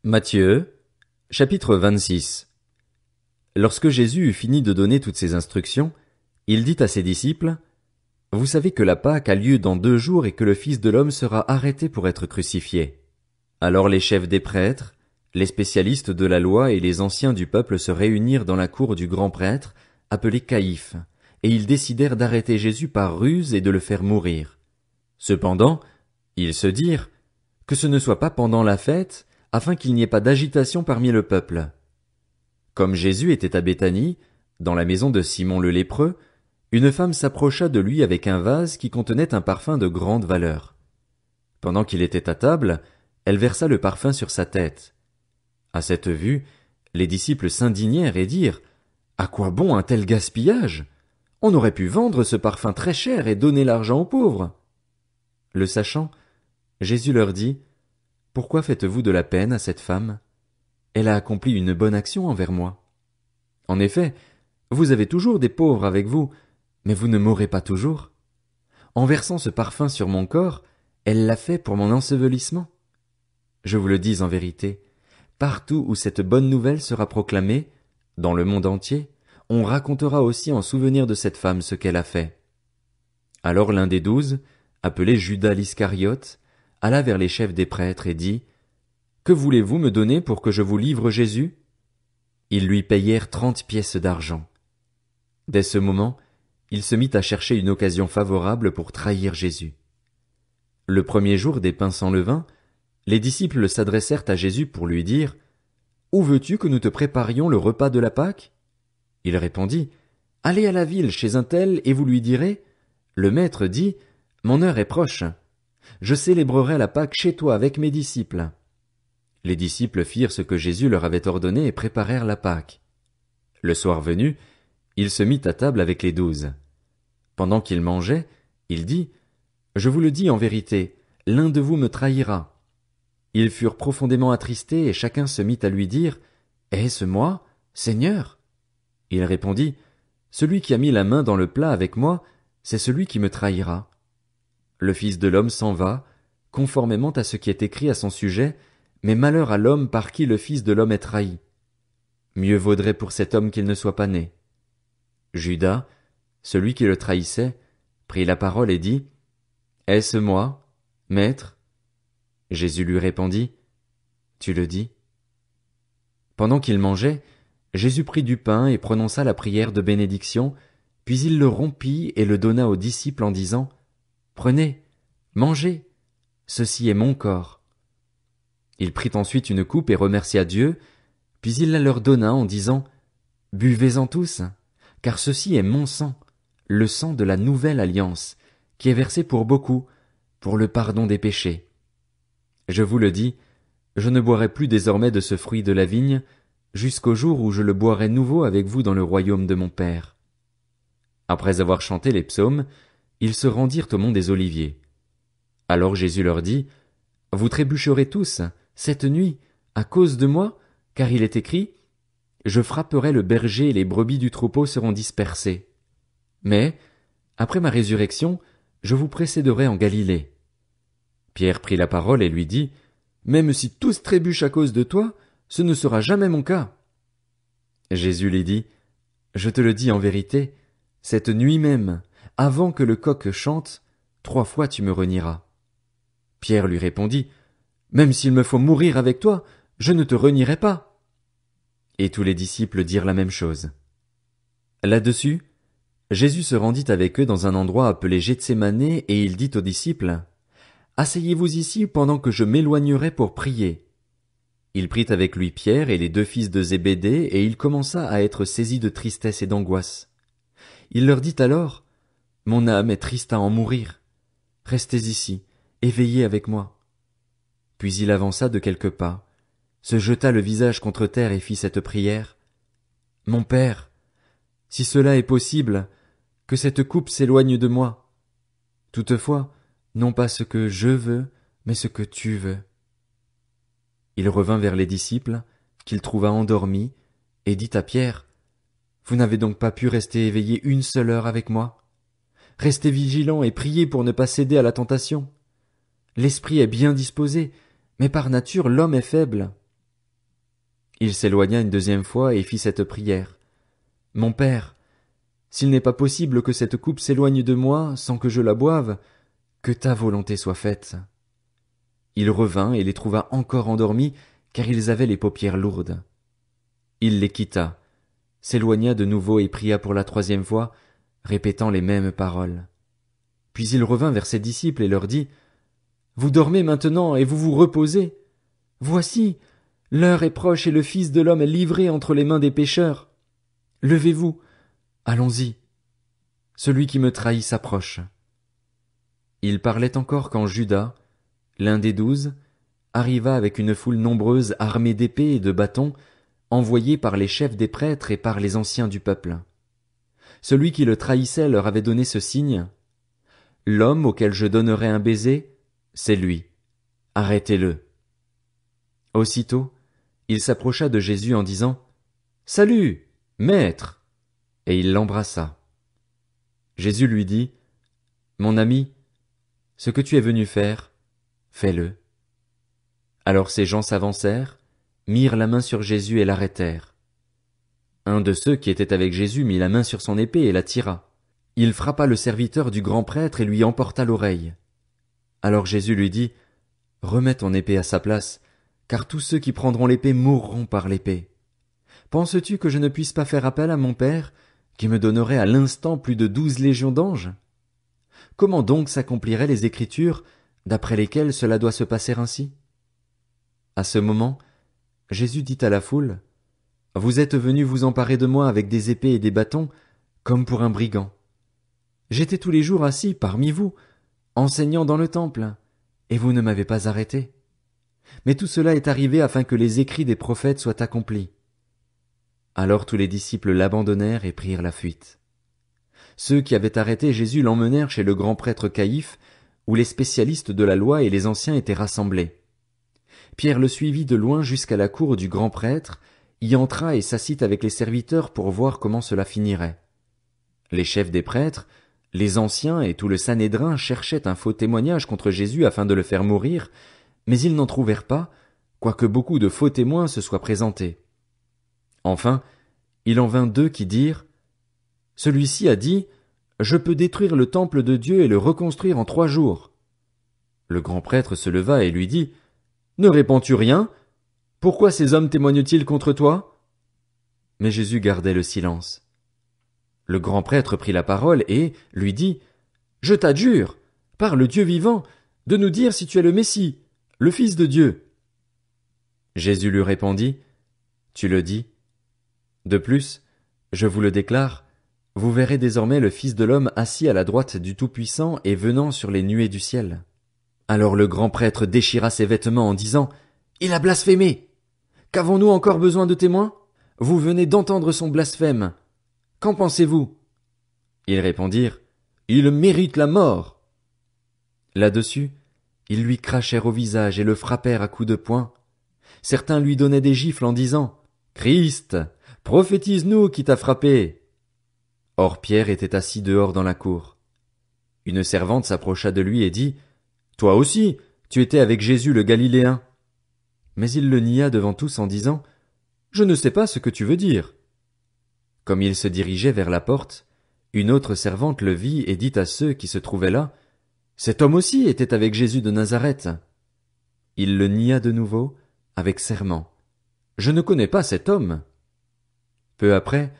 Matthieu, chapitre 26. Lorsque Jésus eut fini de donner toutes ces instructions, il dit à ses disciples, « Vous savez que la Pâque a lieu dans 2 jours et que le Fils de l'homme sera arrêté pour être crucifié. » Alors les chefs des prêtres, les spécialistes de la loi et les anciens du peuple se réunirent dans la cour du grand prêtre, appelé Caïphe, et ils décidèrent d'arrêter Jésus par ruse et de le faire mourir. Cependant, ils se dirent, « Que ce ne soit pas pendant la fête, afin qu'il n'y ait pas d'agitation parmi le peuple. » Comme Jésus était à Béthanie, dans la maison de Simon le lépreux, une femme s'approcha de lui avec un vase qui contenait un parfum de grande valeur. Pendant qu'il était à table, elle versa le parfum sur sa tête. À cette vue, les disciples s'indignèrent et dirent, « À quoi bon un tel gaspillage? On aurait pu vendre ce parfum très cher et donner l'argent aux pauvres. » Le sachant, Jésus leur dit, « Pourquoi faites-vous de la peine à cette femme? Elle a accompli une bonne action envers moi. En effet, vous avez toujours des pauvres avec vous, mais vous ne m'aurez pas toujours. En versant ce parfum sur mon corps, elle l'a fait pour mon ensevelissement. Je vous le dis en vérité, partout où cette bonne nouvelle sera proclamée, dans le monde entier, on racontera aussi en souvenir de cette femme ce qu'elle a fait. » Alors l'un des 12, appelé Judas l'Iscariote, alla vers les chefs des prêtres et dit, « Que voulez-vous me donner pour que je vous livre Jésus? » Ils lui payèrent 30 pièces d'argent. Dès ce moment, il se mit à chercher une occasion favorable pour trahir Jésus. Le premier jour des pains sans levain, les disciples s'adressèrent à Jésus pour lui dire, « Où veux-tu que nous te préparions le repas de la Pâque? » Il répondit, « Allez à la ville chez un tel et vous lui direz, « Le maître dit, mon heure est proche. Je célébrerai la Pâque chez toi avec mes disciples. » Les disciples firent ce que Jésus leur avait ordonné et préparèrent la Pâque. Le soir venu, il se mit à table avec les 12. Pendant qu'il mangeait, il dit, « Je vous le dis en vérité, l'un de vous me trahira. » Ils furent profondément attristés et chacun se mit à lui dire, « Est-ce moi, Seigneur? » Il répondit, « Celui qui a mis la main dans le plat avec moi, c'est celui qui me trahira. Le Fils de l'homme s'en va, conformément à ce qui est écrit à son sujet, mais malheur à l'homme par qui le Fils de l'homme est trahi. Mieux vaudrait pour cet homme qu'il ne soit pas né. » Judas, celui qui le trahissait, prit la parole et dit, « Est-ce moi, Maître? » Jésus lui répondit, « Tu le dis. » Pendant qu'il mangeait, Jésus prit du pain et prononça la prière de bénédiction, puis il le rompit et le donna aux disciples en disant, « Prenez, mangez, ceci est mon corps. » Il prit ensuite une coupe et remercia Dieu, puis il la leur donna en disant, « Buvez-en tous, car ceci est mon sang, le sang de la nouvelle alliance, qui est versé pour beaucoup, pour le pardon des péchés. Je vous le dis, je ne boirai plus désormais de ce fruit de la vigne, jusqu'au jour où je le boirai nouveau avec vous dans le royaume de mon Père. » Après avoir chanté les psaumes, ils se rendirent au mont des Oliviers. Alors Jésus leur dit, « Vous trébucherez tous, cette nuit, à cause de moi, car il est écrit, « Je frapperai le berger et les brebis du troupeau seront dispersées. » Mais, après ma résurrection, je vous précéderai en Galilée. Pierre prit la parole et lui dit, « Même si tous trébuchent à cause de toi, ce ne sera jamais mon cas. » Jésus lui dit, « Je te le dis en vérité, cette nuit même, avant que le coq chante, 3 fois tu me renieras. » Pierre lui répondit, « Même s'il me faut mourir avec toi, je ne te renierai pas. » Et tous les disciples dirent la même chose. Là-dessus, Jésus se rendit avec eux dans un endroit appelé Gethsémané et il dit aux disciples, « Asseyez-vous ici pendant que je m'éloignerai pour prier. » Il prit avec lui Pierre et les 2 fils de Zébédée et il commença à être saisi de tristesse et d'angoisse. Il leur dit alors, « Mon âme est triste à en mourir. Restez ici, et veillez avec moi. » Puis il avança de quelques pas, se jeta le visage contre terre et fit cette prière, « Mon Père, si cela est possible, que cette coupe s'éloigne de moi. Toutefois, non pas ce que je veux, mais ce que tu veux. » Il revint vers les disciples, qu'il trouva endormis, et dit à Pierre, « Vous n'avez donc pas pu rester éveillé 1 seule heure avec moi? Restez vigilants et priez pour ne pas céder à la tentation. L'esprit est bien disposé, mais par nature l'homme est faible. » Il s'éloigna une deuxième fois et fit cette prière. Mon Père, s'il n'est pas possible que cette coupe s'éloigne de moi sans que je la boive, que ta volonté soit faite. Il revint et les trouva encore endormis, car ils avaient les paupières lourdes. Il les quitta, s'éloigna de nouveau et pria pour la troisième fois, répétant les mêmes paroles. Puis il revint vers ses disciples et leur dit, « Vous dormez maintenant et vous vous reposez. Voici, l'heure est proche et le Fils de l'homme est livré entre les mains des pécheurs. Levez-vous, allons-y. Celui qui me trahit s'approche. » Il parlait encore quand Judas, l'un des 12, arriva avec une foule nombreuse armée d'épées et de bâtons, envoyés par les chefs des prêtres et par les anciens du peuple. Celui qui le trahissait leur avait donné ce signe. « L'homme auquel je donnerai un baiser, c'est lui. Arrêtez-le. » Aussitôt, il s'approcha de Jésus en disant « Salut, maître !» Et il l'embrassa. Jésus lui dit « Mon ami, ce que tu es venu faire, fais-le. » Alors ces gens s'avancèrent, mirent la main sur Jésus et l'arrêtèrent. Un de ceux qui étaient avec Jésus mit la main sur son épée et la tira. Il frappa le serviteur du grand prêtre et lui emporta l'oreille. Alors Jésus lui dit, « Remets ton épée à sa place, car tous ceux qui prendront l'épée mourront par l'épée. Penses-tu que je ne puisse pas faire appel à mon Père, qui me donnerait à l'instant plus de 12 légions d'anges? Comment donc s'accompliraient les Écritures, d'après lesquelles cela doit se passer ainsi? » À ce moment, Jésus dit à la foule, « Vous êtes venus vous emparer de moi avec des épées et des bâtons, comme pour un brigand. J'étais tous les jours assis parmi vous, enseignant dans le temple, et vous ne m'avez pas arrêté. Mais tout cela est arrivé afin que les écrits des prophètes soient accomplis. » Alors tous les disciples l'abandonnèrent et prirent la fuite. Ceux qui avaient arrêté Jésus l'emmenèrent chez le grand prêtre Caïphe, où les spécialistes de la loi et les anciens étaient rassemblés. Pierre le suivit de loin jusqu'à la cour du grand prêtre, y entra et s'assit avec les serviteurs pour voir comment cela finirait. Les chefs des prêtres, les anciens et tout le Sanhédrin cherchaient un faux témoignage contre Jésus afin de le faire mourir, mais ils n'en trouvèrent pas, quoique beaucoup de faux témoins se soient présentés. Enfin, il en vint 2 qui dirent « Celui-ci a dit, je peux détruire le temple de Dieu et le reconstruire en 3 jours. » Le grand prêtre se leva et lui dit « Ne réponds-tu rien? Pourquoi ces hommes témoignent-ils contre toi? » Mais Jésus gardait le silence. Le grand prêtre prit la parole et lui dit « Je t'adjure, par le Dieu vivant, de nous dire si tu es le Messie, le Fils de Dieu. » Jésus lui répondit « Tu le dis. De plus, je vous le déclare, vous verrez désormais le Fils de l'homme assis à la droite du Tout-Puissant et venant sur les nuées du ciel. » Alors le grand prêtre déchira ses vêtements en disant « Il a blasphémé! Qu'avons-nous encore besoin de témoins? Vous venez d'entendre son blasphème. Qu'en pensez-vous? » Ils répondirent « Il mérite la mort. » Là-dessus, ils lui crachèrent au visage et le frappèrent à coups de poing. Certains lui donnaient des gifles en disant « Christ, prophétise-nous qui t'a frappé. » Or Pierre était assis dehors dans la cour. Une servante s'approcha de lui et dit « Toi aussi, tu étais avec Jésus le Galiléen. » Mais il le nia devant tous en disant « Je ne sais pas ce que tu veux dire. » Comme il se dirigeait vers la porte, une autre servante le vit et dit à ceux qui se trouvaient là « Cet homme aussi était avec Jésus de Nazareth. » Il le nia de nouveau, avec serment. « Je ne connais pas cet homme. » Peu après,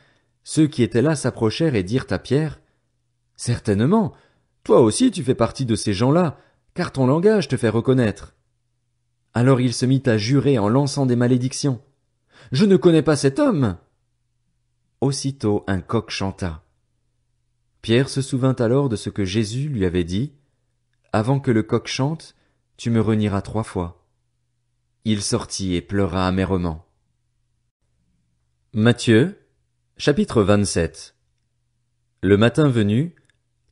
ceux qui étaient là s'approchèrent et dirent à Pierre « Certainement, toi aussi tu fais partie de ces gens-là, car ton langage te fait reconnaître. » Alors il se mit à jurer en lançant des malédictions. « Je ne connais pas cet homme. » Aussitôt un coq chanta. Pierre se souvint alors de ce que Jésus lui avait dit « Avant que le coq chante, tu me renieras 3 fois. » Il sortit et pleura amèrement. Matthieu, chapitre 27. Le matin venu,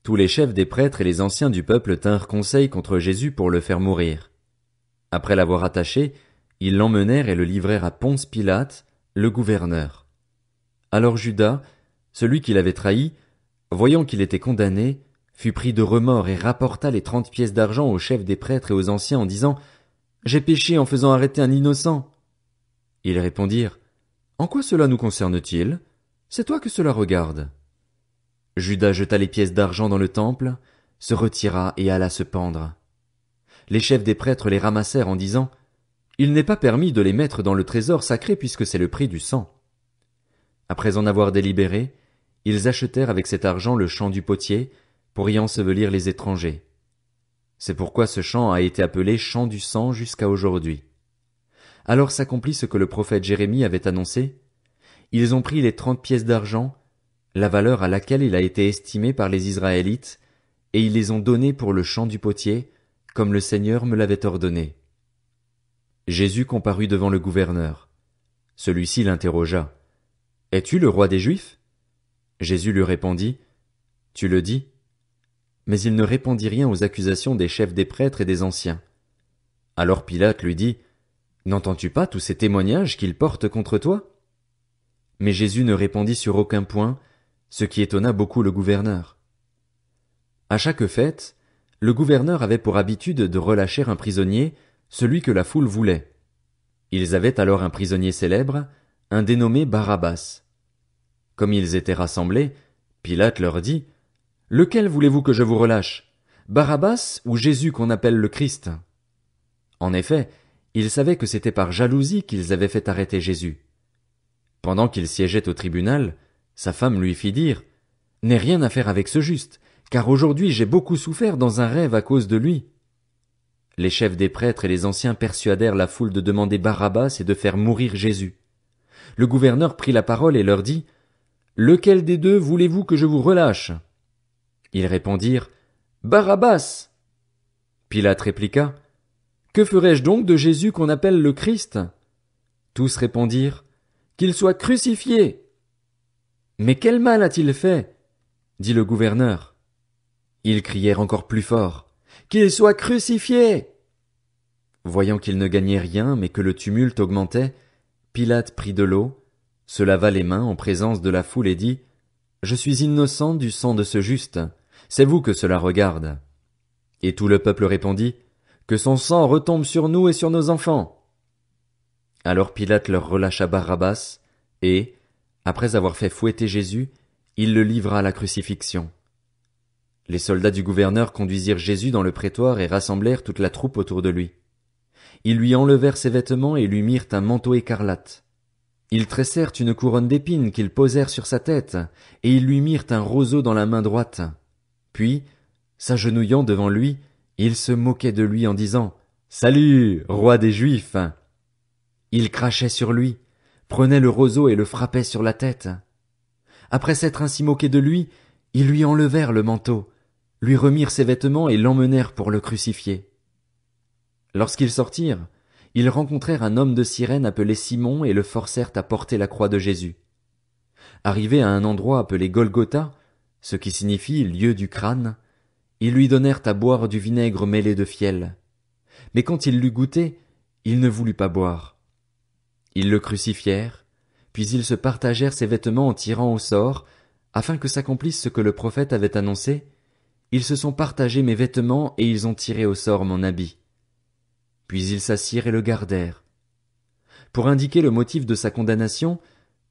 tous les chefs des prêtres et les anciens du peuple tinrent conseil contre Jésus pour le faire mourir. Après l'avoir attaché, ils l'emmenèrent et le livrèrent à Ponce Pilate, le gouverneur. Alors Judas, celui qui l'avait trahi, voyant qu'il était condamné, fut pris de remords et rapporta les 30 pièces d'argent aux chefs des prêtres et aux anciens en disant « J'ai péché en faisant arrêter un innocent. » Ils répondirent En quoi cela nous concerne-t-il? C'est toi que cela regarde. Judas jeta les pièces d'argent dans le temple, se retira et alla se pendre. Les chefs des prêtres les ramassèrent en disant, il n'est pas permis de les mettre dans le trésor sacré puisque c'est le prix du sang. Après en avoir délibéré, ils achetèrent avec cet argent le champ du potier pour y ensevelir les étrangers. C'est pourquoi ce champ a été appelé champ du sang jusqu'à aujourd'hui. Alors s'accomplit ce que le prophète Jérémie avait annoncé. Ils ont pris les 30 pièces d'argent, la valeur à laquelle il a été estimé par les Israélites, et ils les ont données pour le champ du potier, comme le Seigneur me l'avait ordonné. Jésus comparut devant le gouverneur. Celui-ci l'interrogea. Es-tu le roi des Juifs? Jésus lui répondit. Tu le dis. Mais il ne répondit rien aux accusations des chefs des prêtres et des anciens. Alors Pilate lui dit. N'entends-tu pas tous ces témoignages qu'ils portent contre toi? Mais Jésus ne répondit sur aucun point, ce qui étonna beaucoup le gouverneur. À chaque fête, le gouverneur avait pour habitude de relâcher un prisonnier, celui que la foule voulait. Ils avaient alors un prisonnier célèbre, un dénommé Barabbas. Comme ils étaient rassemblés, Pilate leur dit, « Lequel voulez-vous que je vous relâche, Barabbas ou Jésus qu'on appelle le Christ ?» En effet, ils savaient que c'était par jalousie qu'ils avaient fait arrêter Jésus. Pendant qu'il siégeait au tribunal, sa femme lui fit dire, « N'aie rien à faire avec ce juste, car aujourd'hui j'ai beaucoup souffert dans un rêve à cause de lui. » Les chefs des prêtres et les anciens persuadèrent la foule de demander Barabbas et de faire mourir Jésus. Le gouverneur prit la parole et leur dit, « Lequel des deux voulez-vous que je vous relâche ?» Ils répondirent, « Barabbas !» Pilate répliqua, « Que ferai-je donc de Jésus qu'on appelle le Christ ?» Tous répondirent, « Qu'il soit crucifié !» Mais quel mal a-t-il fait? Dit le gouverneur. Ils crièrent encore plus fort, « Qu'il soit crucifié !» Voyant qu'ils ne gagnaient rien, mais que le tumulte augmentait, Pilate prit de l'eau, se lava les mains en présence de la foule et dit, « Je suis innocent du sang de ce juste, c'est vous que cela regarde. » Et tout le peuple répondit, « Que son sang retombe sur nous et sur nos enfants. » Alors Pilate leur relâcha Barabbas, et, après avoir fait fouetter Jésus, il le livra à la crucifixion. Les soldats du gouverneur conduisirent Jésus dans le prétoire et rassemblèrent toute la troupe autour de lui. Ils lui enlevèrent ses vêtements et lui mirent un manteau écarlate. Ils tressèrent une couronne d'épines qu'ils posèrent sur sa tête, et ils lui mirent un roseau dans la main droite. Puis, s'agenouillant devant lui, ils se moquaient de lui en disant, « Salut, roi des Juifs !» Ils crachaient sur lui, prenaient le roseau et le frappaient sur la tête. Après s'être ainsi moqués de lui, ils lui enlevèrent le manteau, lui remirent ses vêtements et l'emmenèrent pour le crucifier. Lorsqu'ils sortirent, ils rencontrèrent un homme de Cyrène appelé Simon et le forcèrent à porter la croix de Jésus. Arrivés à un endroit appelé Golgotha, ce qui signifie lieu du crâne, ils lui donnèrent à boire du vinaigre mêlé de fiel. Mais quand il l'eut goûté, il ne voulut pas boire. Ils le crucifièrent, puis ils se partagèrent ses vêtements en tirant au sort, afin que s'accomplisse ce que le prophète avait annoncé. Ils se sont partagés mes vêtements et ils ont tiré au sort mon habit. Puis ils s'assirent et le gardèrent. Pour indiquer le motif de sa condamnation,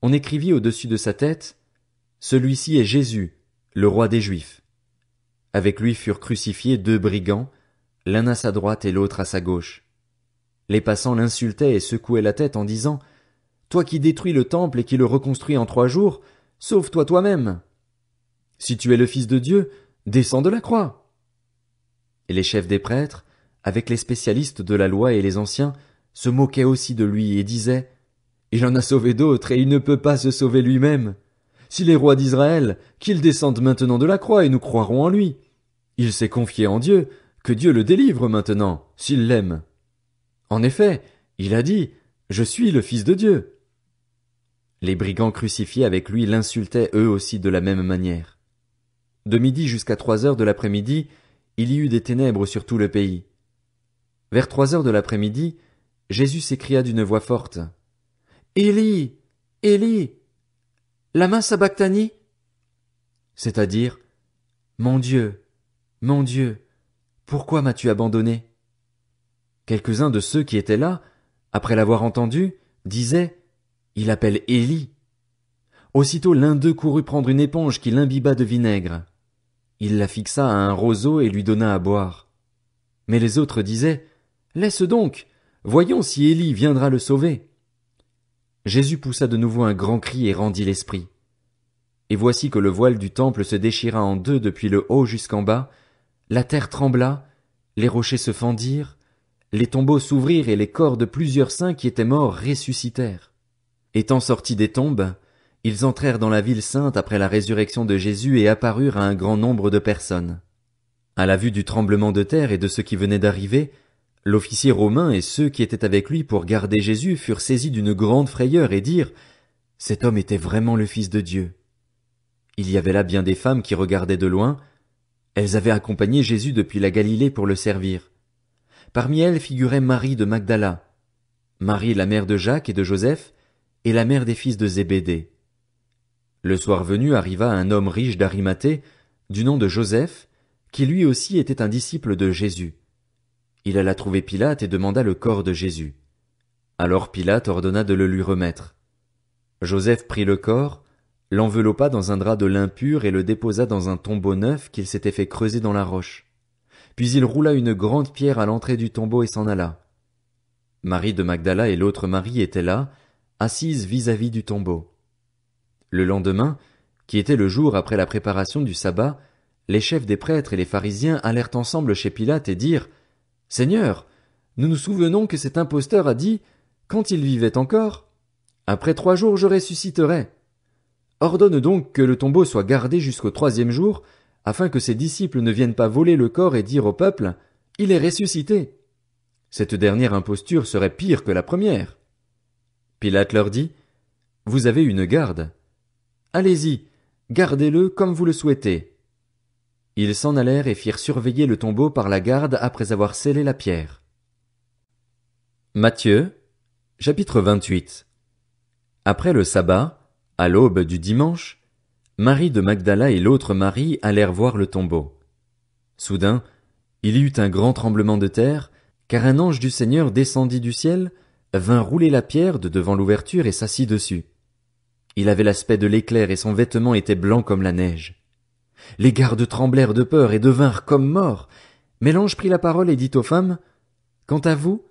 on écrivit au-dessus de sa tête, « Celui-ci est Jésus, le roi des Juifs. » Avec lui furent crucifiés 2 brigands, l'un à sa droite et l'autre à sa gauche. Les passants l'insultaient et secouaient la tête en disant, « Toi qui détruis le temple et qui le reconstruis en 3 jours, sauve-toi toi-même. Si tu es le Fils de Dieu, descends de la croix. » Et les chefs des prêtres, avec les spécialistes de la loi et les anciens, se moquaient aussi de lui et disaient, « Il en a sauvé d'autres et il ne peut pas se sauver lui-même. S'il est roi d'Israël, qu'il descende maintenant de la croix et nous croirons en lui. Il s'est confié en Dieu, que Dieu le délivre maintenant, s'il l'aime. En effet, il a dit, « Je suis le Fils de Dieu. » Les brigands crucifiés avec lui l'insultaient eux aussi de la même manière. De midi jusqu'à 3 heures de l'après-midi, il y eut des ténèbres sur tout le pays. Vers 3 heures de l'après-midi, Jésus s'écria d'une voix forte, « Élie, Élie, lama sabachthani » c'est-à-dire, « Mon Dieu, pourquoi m'as-tu abandonné ?» Quelques-uns de ceux qui étaient là, après l'avoir entendu, disaient, il appelle Élie. Aussitôt l'un d'eux courut prendre une éponge qu'il imbiba de vinaigre. Il la fixa à un roseau et lui donna à boire. Mais les autres disaient, laisse donc, voyons si Élie viendra le sauver. Jésus poussa de nouveau un grand cri et rendit l'esprit. Et voici que le voile du temple se déchira en deux depuis le haut jusqu'en bas, la terre trembla, les rochers se fendirent, les tombeaux s'ouvrirent et les corps de plusieurs saints qui étaient morts ressuscitèrent. Étant sortis des tombes, ils entrèrent dans la ville sainte après la résurrection de Jésus et apparurent à un grand nombre de personnes. À la vue du tremblement de terre et de ce qui venait d'arriver, l'officier romain et ceux qui étaient avec lui pour garder Jésus furent saisis d'une grande frayeur et dirent « Cet homme était vraiment le Fils de Dieu ». Il y avait là bien des femmes qui regardaient de loin. Elles avaient accompagné Jésus depuis la Galilée pour le servir. Parmi elles figurait Marie de Magdala, Marie la mère de Jacques et de Joseph, et la mère des fils de Zébédée. Le soir venu arriva un homme riche d'Arimathée, du nom de Joseph, qui lui aussi était un disciple de Jésus. Il alla trouver Pilate et demanda le corps de Jésus. Alors Pilate ordonna de le lui remettre. Joseph prit le corps, l'enveloppa dans un drap de lin pur et le déposa dans un tombeau neuf qu'il s'était fait creuser dans la roche. Puis il roula une grande pierre à l'entrée du tombeau et s'en alla. Marie de Magdala et l'autre Marie étaient là, assises vis-à-vis du tombeau. Le lendemain, qui était le jour après la préparation du sabbat, les chefs des prêtres et les pharisiens allèrent ensemble chez Pilate et dirent « Seigneur, nous nous souvenons que cet imposteur a dit, quand il vivait encore, « Après 3 jours je ressusciterai ». Ordonne donc que le tombeau soit gardé jusqu'au 3e jour, afin que ses disciples ne viennent pas voler le corps et dire au peuple « Il est ressuscité ». Cette dernière imposture serait pire que la première. Pilate leur dit « Vous avez une garde. Allez-y, gardez-le comme vous le souhaitez. » Ils s'en allèrent et firent surveiller le tombeau par la garde après avoir scellé la pierre. Matthieu, chapitre 28. Après le sabbat, à l'aube du dimanche, Marie de Magdala et l'autre Marie allèrent voir le tombeau. Soudain, il y eut un grand tremblement de terre, car un ange du Seigneur descendit du ciel, vint rouler la pierre de devant l'ouverture et s'assit dessus. Il avait l'aspect de l'éclair et son vêtement était blanc comme la neige. Les gardes tremblèrent de peur et devinrent comme morts. Mais l'ange prit la parole et dit aux femmes, « Quant à vous,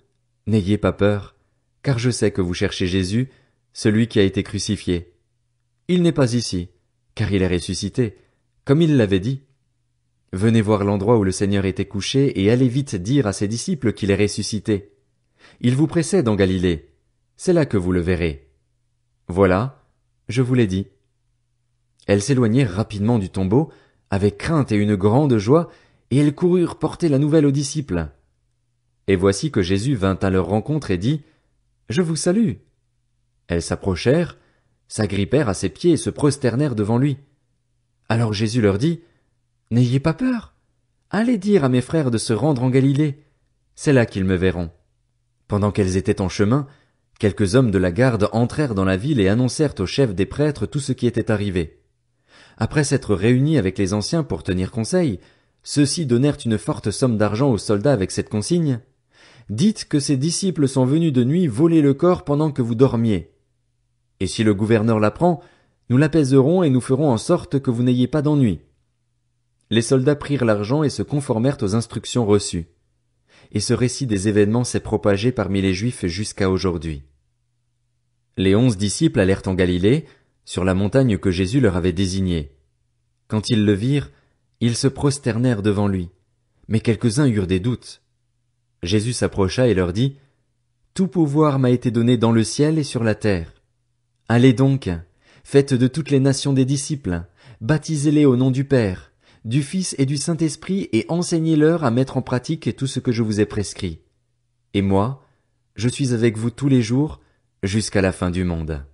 n'ayez pas peur, car je sais que vous cherchez Jésus, celui qui a été crucifié. Il n'est pas ici, car il est ressuscité, comme il l'avait dit. Venez voir l'endroit où le Seigneur était couché et allez vite dire à ses disciples qu'il est ressuscité. Il vous précède en Galilée, c'est là que vous le verrez. Voilà, je vous l'ai dit. » Elles s'éloignèrent rapidement du tombeau, avec crainte et une grande joie, et elles coururent porter la nouvelle aux disciples. Et voici que Jésus vint à leur rencontre et dit, « Je vous salue. » Elles s'approchèrent, s'agrippèrent à ses pieds et se prosternèrent devant lui. Alors Jésus leur dit, « N'ayez pas peur. Allez dire à mes frères de se rendre en Galilée. C'est là qu'ils me verront. » Pendant qu'elles étaient en chemin, quelques hommes de la garde entrèrent dans la ville et annoncèrent aux chefs des prêtres tout ce qui était arrivé. Après s'être réunis avec les anciens pour tenir conseil, ceux-ci donnèrent une forte somme d'argent aux soldats avec cette consigne. « Dites que ces disciples sont venus de nuit voler le corps pendant que vous dormiez. Et si le gouverneur l'apprend, nous l'apaiserons et nous ferons en sorte que vous n'ayez pas d'ennui. » Les soldats prirent l'argent et se conformèrent aux instructions reçues. Et ce récit des événements s'est propagé parmi les Juifs jusqu'à aujourd'hui. Les 11 disciples allèrent en Galilée, sur la montagne que Jésus leur avait désignée. Quand ils le virent, ils se prosternèrent devant lui, mais quelques-uns eurent des doutes. Jésus s'approcha et leur dit, « Tout pouvoir m'a été donné dans le ciel et sur la terre. Allez donc, faites de toutes les nations des disciples, baptisez-les au nom du Père, du Fils et du Saint-Esprit et enseignez-leur à mettre en pratique tout ce que je vous ai prescrit. Et moi, je suis avec vous tous les jours, jusqu'à la fin du monde. »